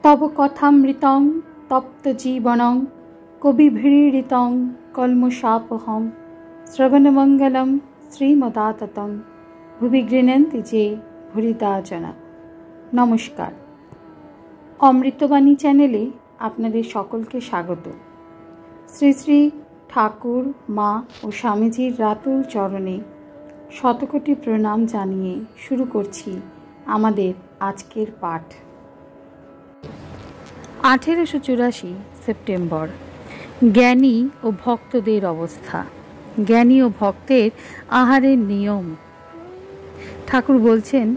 तव कथामृतं तप्तजीवनं कविभिरीडितं कल्मषापहं श्रवणमंगलं श्रीमदाततं भुवि गृह्णन्ति जे भूरिदा जना। नमस्कार, अमृतबाणी चैनेले आपनादेर सकलके स्वागत। श्री श्री ठाकुर मा और स्वामीजीर रातुल चरणे शतकोटी प्रणाम जानिए शुरू करछि आमादेर आजकेर पाठ। 1884 सेप्टेम्बर। ज्ञानी और भक्तদের अवस्था। ज्ञानी और भक्तेर आहारेर नियम। ठाकुर बोलছেন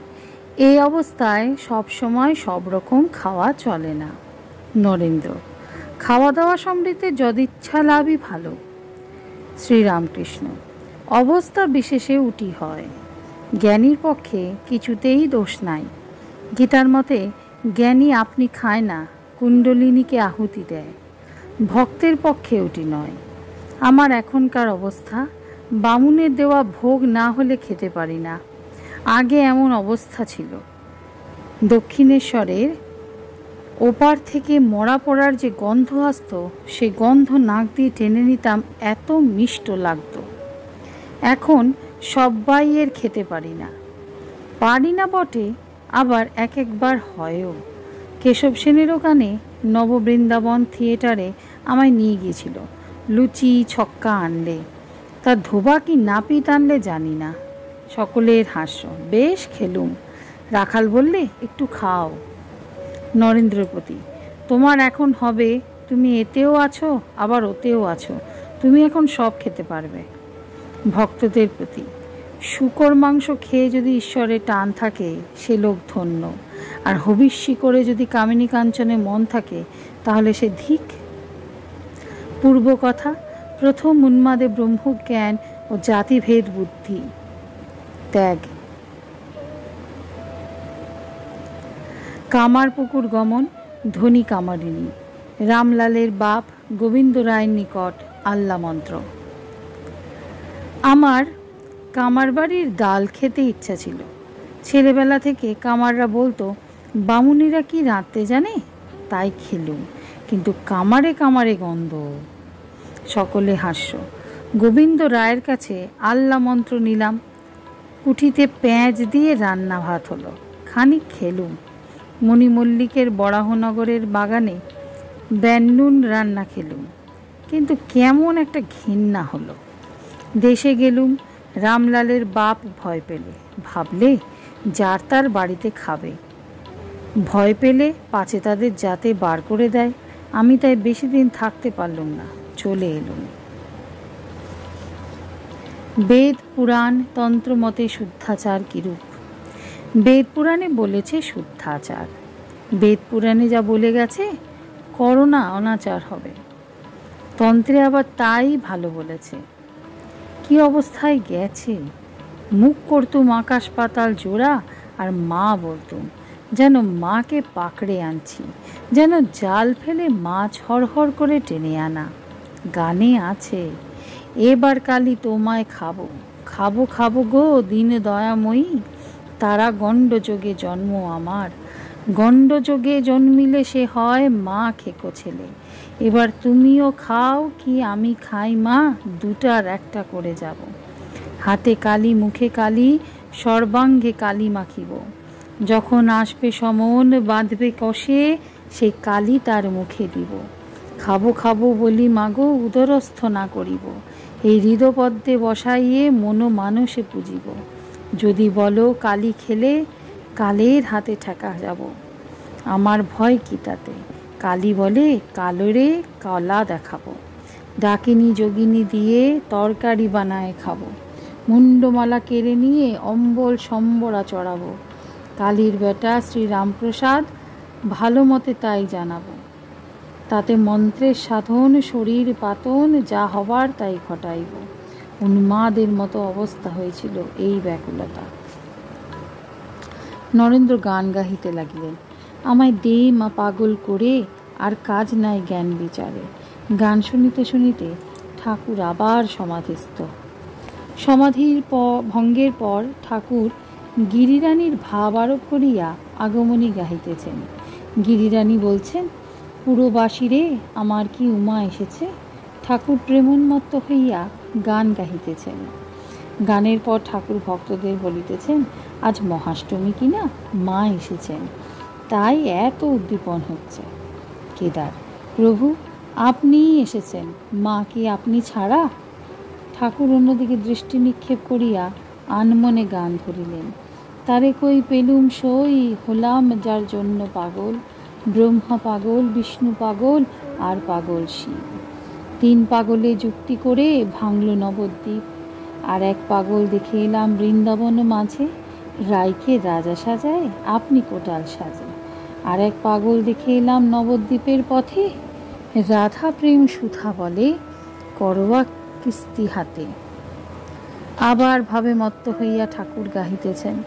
এই অবস্থায় সব সময় সব রকম খাওয়া চলে না। নরেন্দ্র। খাওয়া দাওয়া সমৃদ্ধে যদিচ্ছা লাভই ভালো। শ্রীরামকৃষ্ণ। অবস্থা বিশেষে উটি হয়, জ্ঞানীর পক্ষে কিছুতেই দোষ নাই। গীতার মতে জ্ঞানী আপনি খায় না, কুণ্ডলিনীকে আহুতি দেয়। ভক্তের পক্ষে উটি নয়। আমার এখনকার অবস্থা, বামুনের দেওয়া ভোগ না হলে খেতে পারি না। আগে এমন অবস্থা ছিল। দক্ষিণেশ্বরের ওপার থেকে মরা পড়ার যে গন্ধ আসতো, সে গন্ধ নাক দিয়ে টেনে নিতাম, এত মিষ্ট লাগতো। এখন সব্বাইয়ের খেতে পারি না বটে, আবার এক একবার হয়ও। কেশব সেনের ওখানে নববৃন্দাবন থিয়েটারে আমায় নিয়ে গিয়েছিল। লুচি ছক্কা আনলে, তার ধোবা কি নাপিত আনলে জানি না। সকলের হাস্য। বেশ খেলুম। রাখাল বললে একটু খাও। নরেন্দ্রের প্রতি, তোমার এখন হবে, তুমি এতেও আছো আবার ওতেও আছো, তুমি এখন সব খেতে পারবে। ভক্তদের প্রতি, শূকর মাংস খেয়ে যদি ঈশ্বরের টান থাকে সে লোক ধন্য, আর হবিষ্যি করে যদি কামিনী কাঞ্চনে মন থাকে তাহলে সে ধিক। পূর্ব কথা, প্রথম উন্মাদে ব্রহ্মজ্ঞান ও জাতিভেদ বুদ্ধি ত্যাগ। কামারপুকুর গমন, ধনী কামারিনী। রামলালের বাপ গোবিন্দ রায়ের নিকট আল্লা মন্ত্র। আমার কামার বাড়ির ডাল খেতে ইচ্ছা ছিল। ছেলেবেলা থেকে কামাররা বলতো বামুনিরা কি রাঁধতে জানে, তাই খেলুম, কিন্তু কামারে কামারে গন্ধ। সকলে হাস্য। গোবিন্দ রায়ের কাছে আল্লা মন্ত্র নিলাম। কুঠিতে পেঁয়াজ দিয়ে রান্না ভাত হলো, খানিক খেলুম। মণিমল্লিকের বরাহনগরের বাগানে ব্যান্নুন রান্না খেলুম, কিন্তু কেমন একটা ঘৃণা হলো। দেশে গেলুম। রামলালের বাপ ভয় পেলে, ভাবলে যার তার বাড়িতে খাবে। ভয় পেলে পাছে তাদের যাতে বার করে দেয়। আমি তাই বেশি দিন থাকতে পারলুম না, চলে এলুম। বেদ পুরাণ তন্ত্র মতে শুদ্ধাচার কিরূপ। বেদ পুরাণে বলেছে শুদ্ধাচার। বেদ পুরাণে যা বলে গেছে, করো না অনাচার হবে। তন্ত্রে আবার তাই ভালো বলেছে। কি অবস্থায় গেছে! মুখ করতুম আকাশ পাতাল জোড়া, আর মা বলতুম যেন মাকে পাকড়ে আনছি, যেন জাল ফেলে মাছ হড়হড় করে টেনে আনা। গানে আছে, এবার কালি তোমায় খাবো খাবো খাবো গো দিন দয়াময়ী, তারা গণ্ডযোগে জন্ম আমার। গণ্ডযোগে জন্মিলে সে হয় মা খেকো ছেলে। এবার তুমিও খাও কি আমি খাই মা, দুটার একটা করে যাব। হাতে কালি মুখে কালি, সর্বাঙ্গে কালি মাখিব। যখন আসবে সমন বাঁধবে কষে, সেই কালি তার মুখে দিব। খাবো খাবো বলি মাগো উদরস্থ না করিব, এই হৃদপদ্মে বসাইয়ে মনো মানসে পুজিব। যদি বলো কালি খেলে, কালের হাতে ঠেকা যাব। আমার ভয় কি তাতে, কালী বলে কালোরে কলা দেখাবো। ডাকিনী যোগিনী দিয়ে তরকারি বানায় খাবো। মুন্ডমালা কেড়ে নিয়ে অম্বল সম্বরা চড়াবো। কালীর বেটা শ্রীরামপ্রসাদ ভালো মতে তাই জানাবো। তাতে মন্ত্রের সাধন শরীর পাতন, যা হবার তাই ঘটাইব। উন্মাদের মতো অবস্থা হয়েছিল এই ব্যাকুলতা। নরেন্দ্র গান গাহিতে লাগিলেন। আমায় দে মা পাগল করে, আর কাজ নাই জ্ঞান বিচারে। গান শুনিতে শুনিতে ঠাকুর আবার সমাধিস্থ। সমাধির ভঙ্গের পর ঠাকুর গিরিরানীর ভাব আরোপ করিয়া আগমনী গাহিতেছেন। গিরিরানী বলছেন, পুরবাসীরে আমার কি উমা এসেছে। ঠাকুর প্রেমোন্মত্ত হইয়া গান গাহিতেছেন। গানের পর ঠাকুর ভক্তদের বলিতেছেন, আজ মহাষ্টমী কিনা, মা এসেছেন, তাই এত উদ্দীপন হচ্ছে। কেদার, প্রভু আপনিই এসেছেন, মা কি আপনি ছাড়া? ঠাকুর অন্যদিকে দৃষ্টি নিক্ষেপ করিয়া আনমনে গান ধরিলেন। তারে কই পেলুম সই, হলাম যার জন্য পাগল, ব্রহ্মা পাগল, বিষ্ণু পাগল, আর পাগল শিব। 3 পাগলে যুক্তি করে ভাঙল নবদ্বীপ। আর এক পাগল দেখে এলাম বৃন্দাবন মাঝে, রাইকে রাজা সাজায়, আপনি কোটাল সাজে। আর এক পাগল দেখে এলাম নবদ্বীপের পথে, রাধা প্রেম সুধা বলে, করোয়া কিস্তি হাতে। আবার ভাবে মত্ত হইয়া ঠাকুর গাহিতেছেন,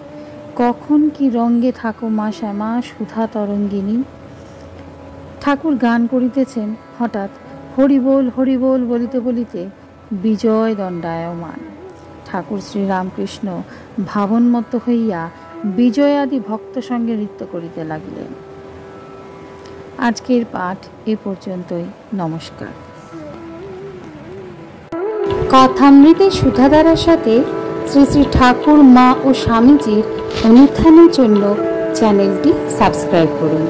কখন কি রঙ্গে থাকো মা শ্যামা, সুধা তরঙ্গিনী। ঠাকুর গান করিতেছেন, হঠাৎ হরিবোল হরিবোল বলিতে বলিতে বিজয় দণ্ডায়মান। ঠাকুর শ্রীরামকৃষ্ণ ভাবনমত্ত হইয়া বিজয় আদি ভক্ত সঙ্গে নৃত্য করিতে লাগিলেন। আজকের পাঠ এ পর্যন্তই। নমস্কার। কথামৃতে সুধাধারার সাথে শ্রী শ্রী ঠাকুর, মা ও স্বামীজির অনুধ্যানের জন্য চ্যানেলটি সাবস্ক্রাইব করুন।